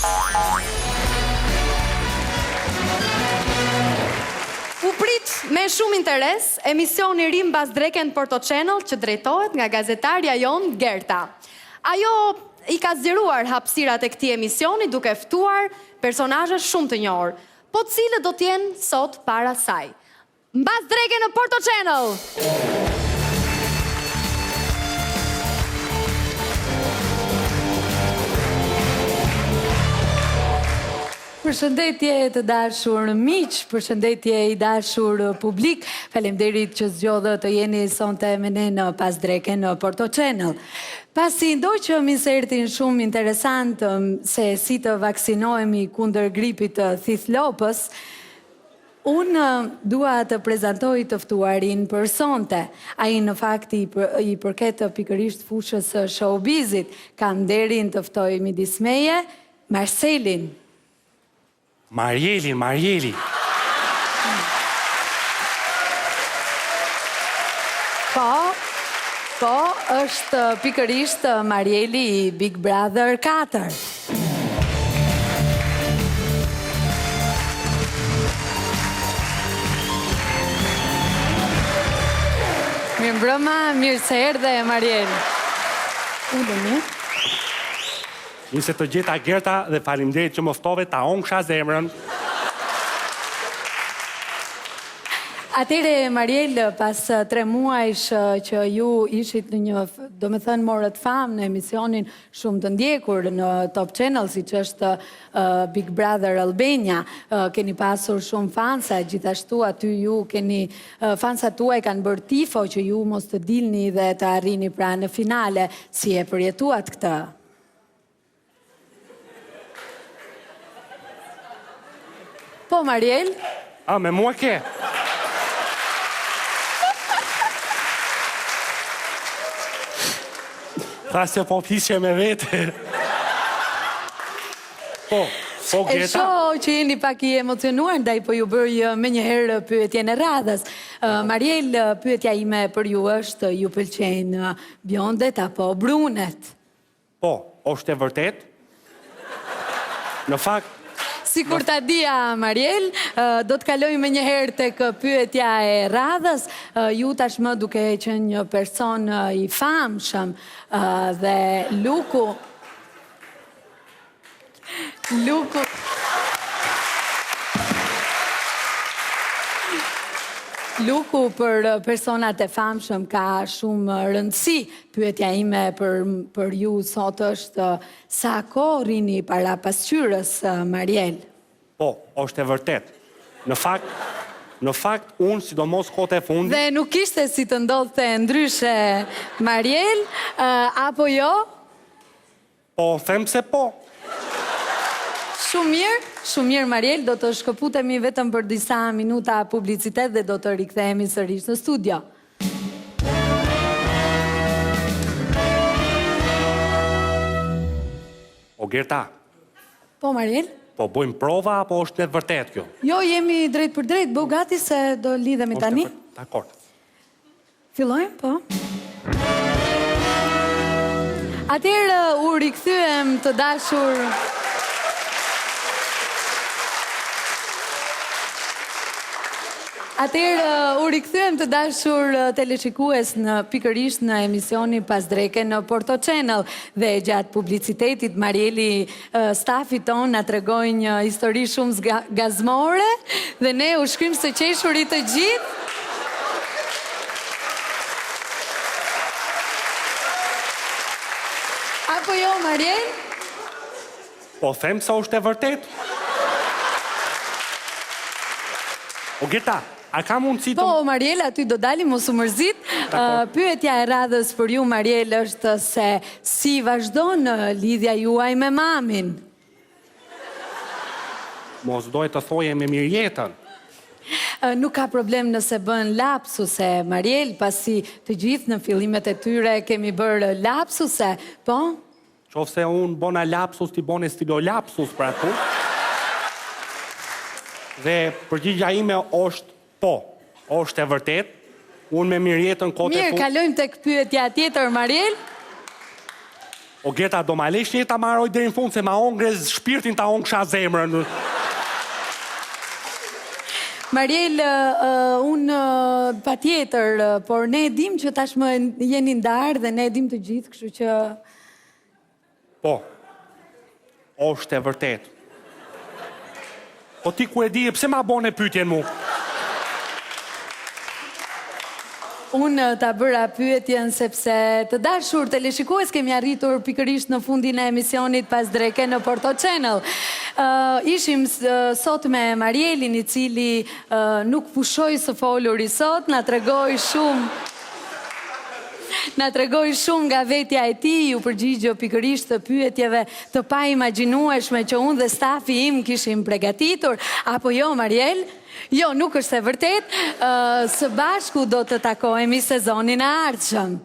U prit me shumë interes emisioni ri mbas dreken Porto Channel që drejtohet nga gazetarja jon Gerta. Ajo i ka zgjeruar hapësirat e këtij emisioni duke ftuar personazhe shumë të njohur. Po cilët do t'jenë sot para saj? Mbas dreken në Porto Channel! Përshëndetje të dashur miq, përshëndetje i dashur publik. Faleminderit që zgjodhët të jeni sonte me ne në Pas dreken në Porto Channel. Pasi ndoqë insertin shumë interesant se si të vaksinohemi kundër gripit të thithlopës, unë dua të prezantoj të ftuarin për sonte. Ai në fakt i përket pikërisht fushës së showbizit. Kam nderin të ftoj midis meje Marcelin. Marjeli. Po, është pikërisht Marjeli i Big Brother 4. Mirë mbrëma, mirë se erdhe, Marjel. Ulemi. Unë se të gjeta Gerta dhe faleminderit që më ftove ta ongsha zemrën. Atere, Marjel, pas 3 muajsh që ju ishit në një, do me thënë, morët famë në emisionin shumë të ndjekur në Top Channel, si që është Big Brother Albania, keni pasur shumë fansa, gjithashtu aty ju keni, fansa tuaj kanë bërë tifo që ju mos të dilni dhe të arrini pra në finale, si e përjetuat këtë? Po, Marjel? Me mua ke? Tha se po pisje me vete. Po, Gerta. E shoh që jeni pak i emocionuar, ndaj po ju bëj me njëherë pyetjen e radhës. Marjel, pyetja ime për ju është, ju pëlqejnë bjondet apo brunet? Po, është e vërtet? Në fakt, Sikur ta dija, Marjel, do të kaloj me njëherë tek pyetja e radhës. Ju tashmë duke qenë një person i famshëm dhe Luku për personat e famshëm ka shumë rëndësi. Pyetja ime për ju sot është sa kohë rini para pasqyrës, Marjel? Po, është e vërtet. Në fakt, unë sidomos kohët e fundit. Dhe nuk ishte si të ndodhte ndryshe, Marjel, apo jo? Po, them se po. Shumë mirë, Marjel, do të shkëputemi vetëm për disa minuta publicitet dhe do të rikthehemi sërish në studio. O, Gerta. Po, Marjel? Po, bojmë prova, apo është në vërtet kjo? Jo, jemi drejt për drejt, bëu gati se do lidhemi tani. Dakor. Fillojmë, po. Atëherë u rikthyem të dashur. Atëherë u rikthyem të dashur teleshikues në pikërisht në emisioni Pas dreken në Porto Channel dhe gjatë publicitetit Marjeli stafi ton na tregoi një histori shumë gazmore dhe ne u shkrim së qeshurit të gjithë. Apo jo, Marjel? Po, them se është e vërtet. O, Gerta, a ka mundësi të... Po, Marjel, aty do dalim, mos u mërzit. Pyetja e radhës për ju, Marjel, është se si vazhdon lidhja juaj me mamin? Mos dojë të thoje me mirëjetën. Nuk ka problem nëse bën lapsuse, Marjel, pasi të gjithë në fillimet e tyre kemi bërë lapsuse, po? Qofse unë bona lapsus, ti bone stilo lapsus për atu. Dhe përgjigja ime është po, është e vërtet. Unë me mirëjetën kote Mirë, kalojmë tek pyetja tjetër, Marjel. O Gerta, do ma lesh një ta marroj deri në fund se ma ongre shpirtin ta ongësha zemrën. Mariel, unë pa tjetër, por ne dim që tashmë jeni ndarë dhe ne dim të gjithë, kështu që... Po, është e vërtet. Po ti ku e di, pse ma bone pyetjen mu? Unë ta bëra pyetjen sepse të dashur teleshikues kemi arritur pikërisht në fundin e emisionit Pas dreke në Porto Channel. Ishim sot me Marielin i cili nuk pushoi së foluri sot, na tregoi shumë nga vetja e tij, u përgjigjo pikërisht të pyetjeve të pa imagjinueshme që unë dhe stafi im kishim përgatitur, apo jo Mariel? Jo, nuk është e vërtet, së bashku do të takohemi sezonin e ardhshëm.